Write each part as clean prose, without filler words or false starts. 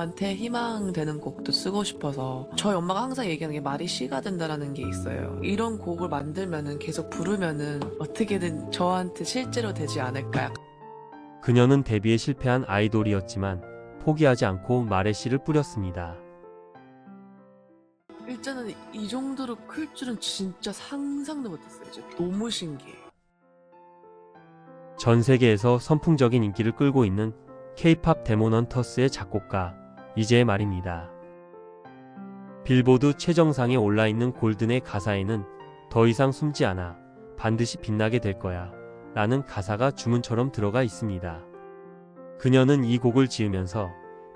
한테 희망되는 곡도 쓰고 싶어서 저희 엄마가 항상 얘기하는 게 말이 시가 된다라는 게 있어요. 이런 곡을 만들면은 계속 부르면은 어떻게든 저한테 실제로 되지 않을까. 그녀는 데뷔에 실패한 아이돌이었지만 포기하지 않고 말에 씨를 뿌렸습니다. 일단은 이 정도로 클 줄은 진짜 상상도 못했어요. 진짜 너무 신기해요. 전 세계에서 선풍적인 인기를 끌고 있는 K-팝 데몬헌터스의 작곡가 이제의 말입니다. 빌보드 최정상에 올라있는 골든의 가사에는 더 이상 숨지 않아 반드시 빛나게 될 거야 라는 가사가 주문처럼 들어가 있습니다. 그녀는 이 곡을 지으면서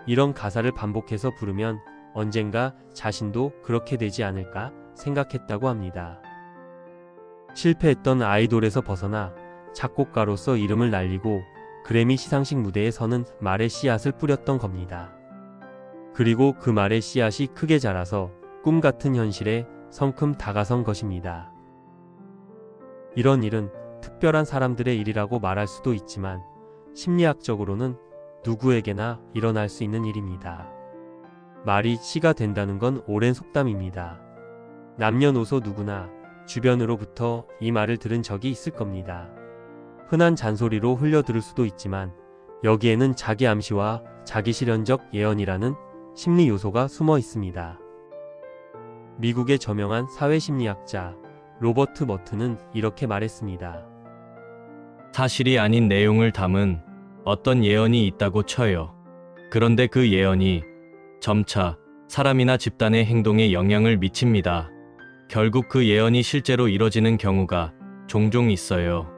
이런 가사를 반복해서 부르면 언젠가 자신도 그렇게 되지 않을까 생각했다고 합니다. 실패했던 아이돌에서 벗어나 작곡가로서 이름을 날리고 그래미 시상식 무대에 서는 말의 씨앗을 뿌렸던 겁니다. 그리고 그 말의 씨앗이 크게 자라서 꿈같은 현실에 성큼 다가선 것입니다. 이런 일은 특별한 사람들의 일이라고 말할 수도 있지만 심리학적으로는 누구에게나 일어날 수 있는 일입니다. 말이 씨가 된다는 건 오랜 속담입니다. 남녀노소 누구나 주변으로부터 이 말을 들은 적이 있을 겁니다. 흔한 잔소리로 흘려들을 수도 있지만 여기에는 자기 암시와 자기 실현적 예언이라는 심리 요소가 숨어 있습니다. 미국의 저명한 사회심리학자 로버트 머튼은 이렇게 말했습니다. 사실이 아닌 내용을 담은 어떤 예언이 있다고 쳐요. 그런데 그 예언이 점차 사람이나 집단의 행동에 영향을 미칩니다. 결국 그 예언이 실제로 이뤄지는 경우가 종종 있어요.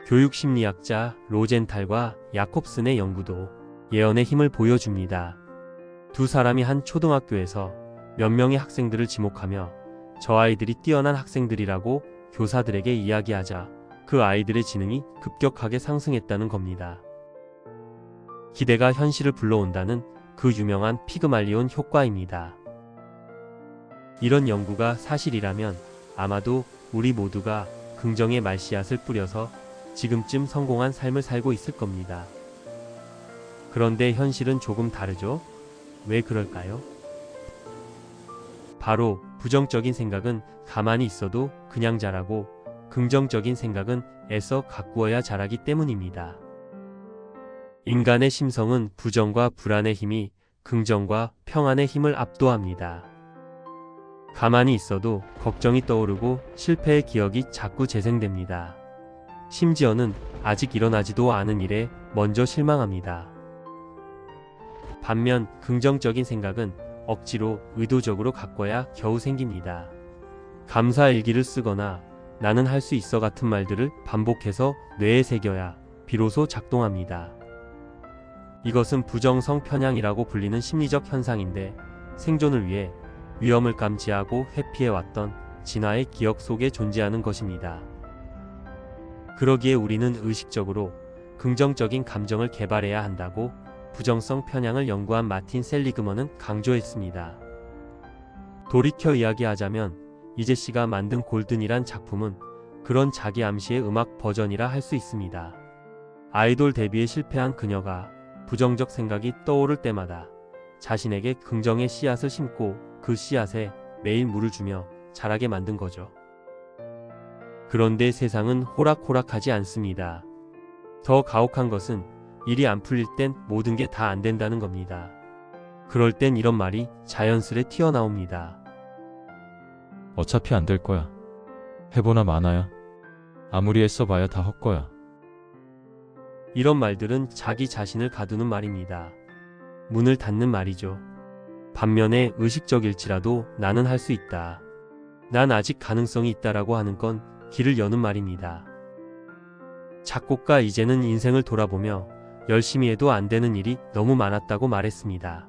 교육심리학자 로젠탈과 야콥슨의 연구도 예언의 힘을 보여줍니다. 두 사람이 한 초등학교에서 몇 명의 학생들을 지목하며 저 아이들이 뛰어난 학생들이라고 교사들에게 이야기하자 그 아이들의 지능이 급격하게 상승했다는 겁니다. 기대가 현실을 불러온다는 그 유명한 피그말리온 효과입니다. 이런 연구가 사실이라면 아마도 우리 모두가 긍정의 말씨앗을 뿌려서 지금쯤 성공한 삶을 살고 있을 겁니다. 그런데 현실은 조금 다르죠? 왜 그럴까요? 바로 부정적인 생각은 가만히 있어도 그냥 자라고 긍정적인 생각은 애써 가꾸어야 자라기 때문입니다. 인간의 심성은 부정과 불안의 힘이 긍정과 평안의 힘을 압도합니다. 가만히 있어도 걱정이 떠오르고 실패의 기억이 자꾸 재생됩니다. 심지어는 아직 일어나지도 않은 일에 먼저 실망합니다. 반면 긍정적인 생각은 억지로 의도적으로 가꿔야 겨우 생깁니다. 감사일기를 쓰거나 나는 할 수 있어 같은 말들을 반복해서 뇌에 새겨야 비로소 작동합니다. 이것은 부정성 편향이라고 불리는 심리적 현상인데 생존을 위해 위험을 감지하고 회피해왔던 진화의 기억 속에 존재하는 것입니다. 그러기에 우리는 의식적으로 긍정적인 감정을 개발해야 한다고 부정성 편향을 연구한 마틴 셀리그먼은 강조했습니다. 돌이켜 이야기하자면 이재 씨가 만든 골든이란 작품은 그런 자기 암시의 음악 버전이라 할 수 있습니다. 아이돌 데뷔에 실패한 그녀가 부정적 생각이 떠오를 때마다 자신에게 긍정의 씨앗을 심고 그 씨앗에 매일 물을 주며 자라게 만든 거죠. 그런데 세상은 호락호락하지 않습니다. 더 가혹한 것은 일이 안 풀릴 땐 모든 게 다 안 된다는 겁니다. 그럴 땐 이런 말이 자연스레 튀어나옵니다. 어차피 안 될 거야. 해보나 마나야. 아무리 애써봐야 다 헛거야. 이런 말들은 자기 자신을 가두는 말입니다. 문을 닫는 말이죠. 반면에 의식적일지라도 나는 할 수 있다. 난 아직 가능성이 있다라고 하는 건 길을 여는 말입니다. 작곡가 이제는 인생을 돌아보며 열심히 해도 안 되는 일이 너무 많았다고 말했습니다.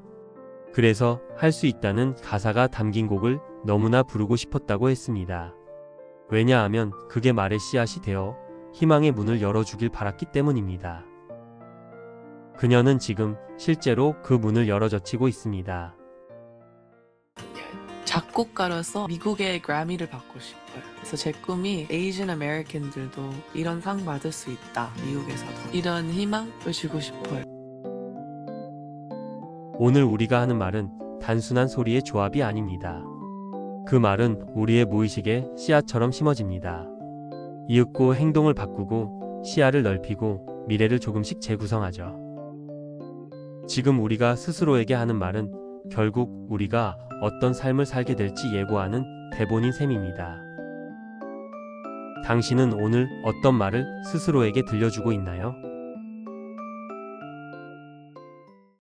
그래서 할 수 있다는 가사가 담긴 곡을 너무나 부르고 싶었다고 했습니다. 왜냐하면 그게 말의 씨앗이 되어 희망의 문을 열어주길 바랐기 때문입니다. 그녀는 지금 실제로 그 문을 열어젖히고 있습니다. 작곡가로서 미국의 그래미를 받고 싶어요. 그래서 제 꿈이 에이전 아메리칸들도 이런 상 받을 수 있다. 미국에서도. 이런 희망을 주고 싶어요. 오늘 우리가 하는 말은 단순한 소리의 조합이 아닙니다. 그 말은 우리의 무의식에 씨앗처럼 심어집니다. 이윽고 행동을 바꾸고 시야를 넓히고 미래를 조금씩 재구성하죠. 지금 우리가 스스로에게 하는 말은 결국 우리가 어떤 삶을 살게 될지 예고하는 대본인 셈입니다. 당신은 오늘 어떤 말을 스스로에게 들려주고 있나요?